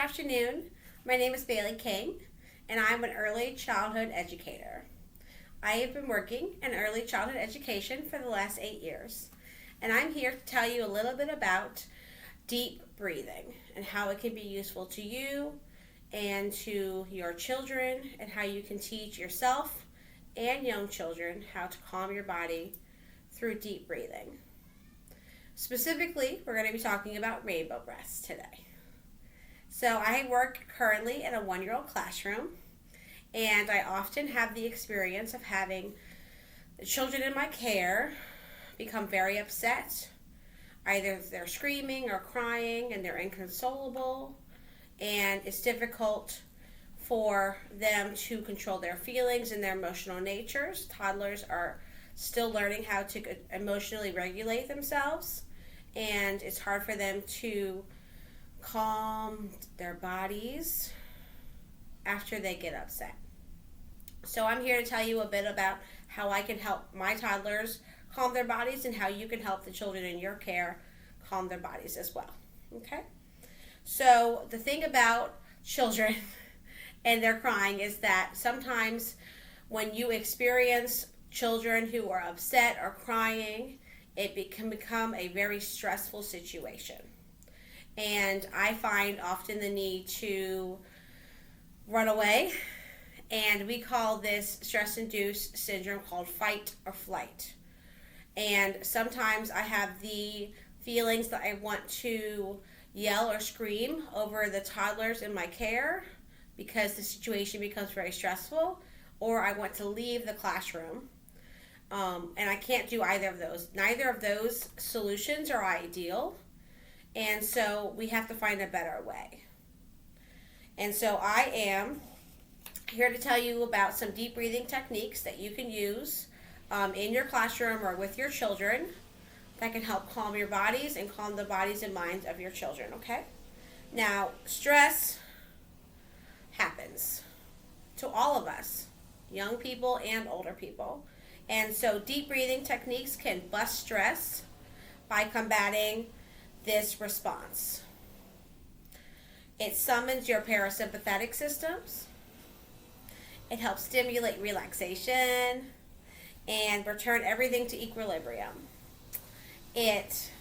afternoon. My name is Bailey King, and I'm an early childhood educator. I have been working in early childhood education for the last 8 years, and I'm here to tell you a little bit about deep breathing and how it can be useful to you and to your children, and how you can teach yourself and young children how to calm your body through deep breathing. Specifically, we're going to be talking about rainbow breaths today. So I work currently in a 1-year-old classroom, and I often have the experience of having the children in my care become very upset. Either they're screaming or crying and they're inconsolable, and it's difficult for them to control their feelings and their emotional natures. Toddlers are still learning how to emotionally regulate themselves, and it's hard for them to calm their bodies after they get upset. So I'm here to tell you a bit about how I can help my toddlers calm their bodies and how you can help the children in your care calm their bodies as well. Okay? So the thing about children and their crying is that sometimes when you experience children who are upset or crying, it can become a very stressful situation. And I find often the need to run away, and we call this stress-induced syndrome called fight or flight. And sometimes I have the feelings that I want to yell or scream over the toddlers in my care because the situation becomes very stressful, or I want to leave the classroom. And I can't do either of those. Neither of those solutions are ideal. And so we have to find a better way. And so I am here to tell you about some deep breathing techniques that you can use in your classroom or with your children that can help calm your bodies and calm the bodies and minds of your children, okay? Now, stress happens to all of us, young people and older people. And so deep breathing techniques can bust stress by combating this response. It summons your parasympathetic systems. It helps stimulate relaxation and return everything to equilibrium. It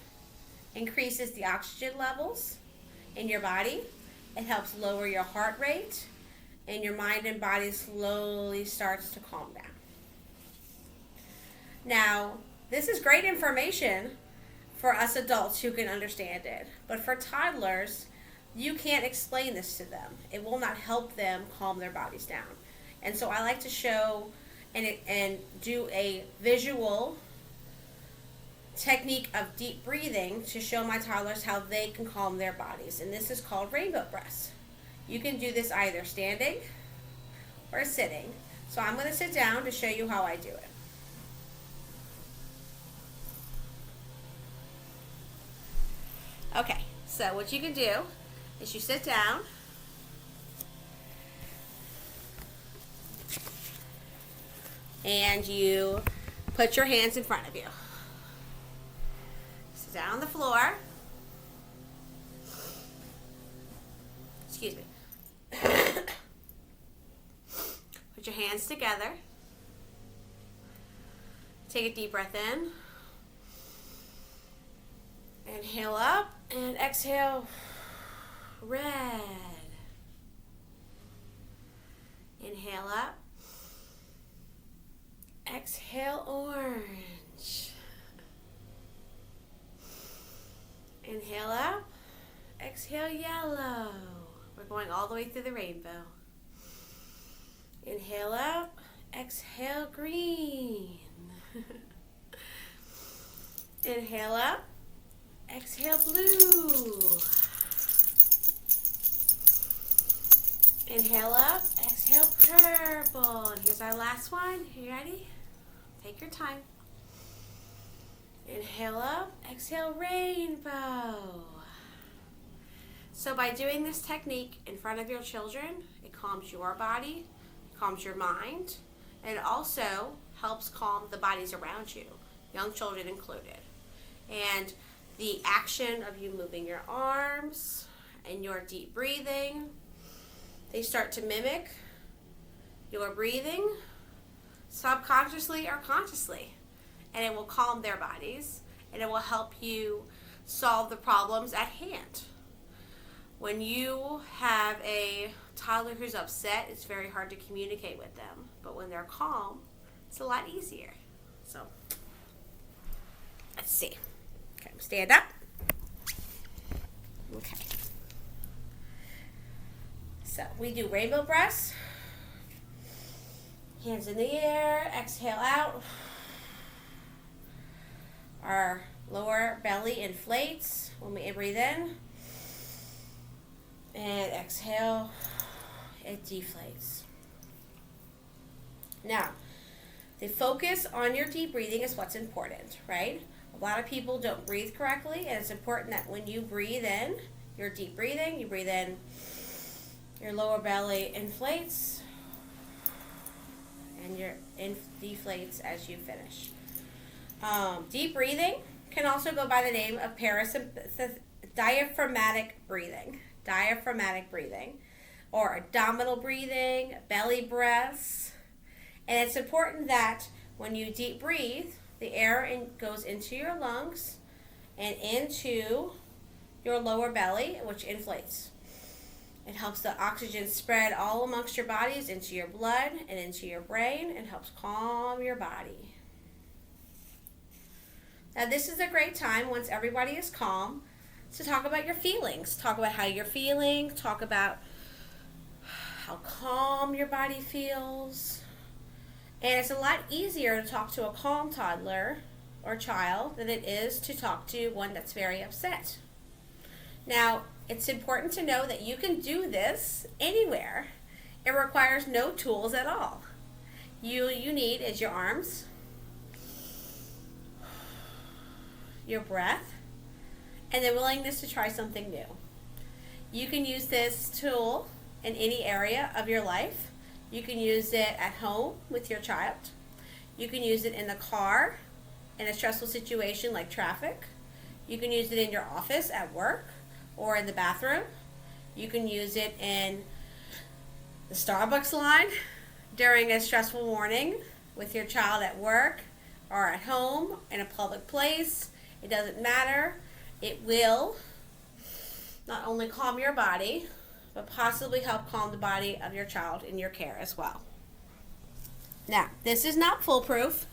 increases the oxygen levels in your body. It helps lower your heart rate, and your mind and body slowly starts to calm down. Now, this is great information for us adults who can understand it. But for toddlers, you can't explain this to them. It will not help them calm their bodies down. And so I like to show and do a visual technique of deep breathing to show my toddlers how they can calm their bodies. And this is called rainbow breaths. You can do this either standing or sitting. So I'm going to sit down to show you how I do it. Okay, so what you can do is you sit down, and you put your hands in front of you. Sit down on the floor. Excuse me. Put your hands together. Take a deep breath in. Inhale up and exhale red. Inhale up. Exhale orange. Inhale up. Exhale yellow. We're going all the way through the rainbow. Inhale up. Exhale green. Inhale up. Exhale blue. Inhale up, exhale purple. And here's our last one. You ready? Take your time. Inhale up, exhale rainbow. So by doing this technique in front of your children, it calms your body, calms your mind, and it also helps calm the bodies around you, young children included. And the action of you moving your arms and your deep breathing, they start to mimic your breathing subconsciously or consciously, and it will calm their bodies, and it will help you solve the problems at hand. When you have a toddler who's upset, it's very hard to communicate with them, but when they're calm, it's a lot easier. So let's see. Okay, stand up. Okay. So we do rainbow breaths. Hands in the air, exhale out. Our lower belly inflates when we breathe in. And exhale, it deflates. Now, the focus on your deep breathing is what's important, right? A lot of people don't breathe correctly, and it's important that when you breathe in, your deep breathing, you breathe in, your lower belly inflates, and your deflates as you finish. Deep breathing can also go by the name of diaphragmatic breathing. Diaphragmatic breathing, or abdominal breathing, belly breaths. And it's important that when you deep breathe, the air goes into your lungs and into your lower belly, which inflates. It helps the oxygen spread all amongst your bodies into your blood and into your brain, and helps calm your body. Now this is a great time, once everybody is calm, to talk about your feelings. Talk about how you're feeling. Talk about how calm your body feels. And it's a lot easier to talk to a calm toddler or child than it is to talk to one that's very upset. Now, it's important to know that you can do this anywhere. It requires no tools at all. You need is your arms, your breath, and the willingness to try something new. You can use this tool in any area of your life. You can use it at home with your child. You can use it in the car in a stressful situation like traffic. You can use it in your office at work or in the bathroom. You can use it in the Starbucks line during a stressful morning with your child at work or at home in a public place. It doesn't matter. It will not only calm your body, but possibly help calm the body of your child in your care as well. Now, this is not foolproof.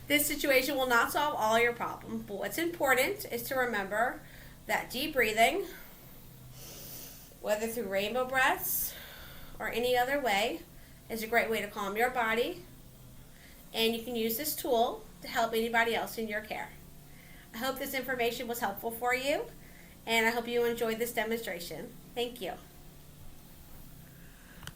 This situation will not solve all your problems, but what's important is to remember that deep breathing, whether through rainbow breaths or any other way, is a great way to calm your body, and you can use this tool to help anybody else in your care. I hope this information was helpful for you, and I hope you enjoyed this demonstration. Thank you.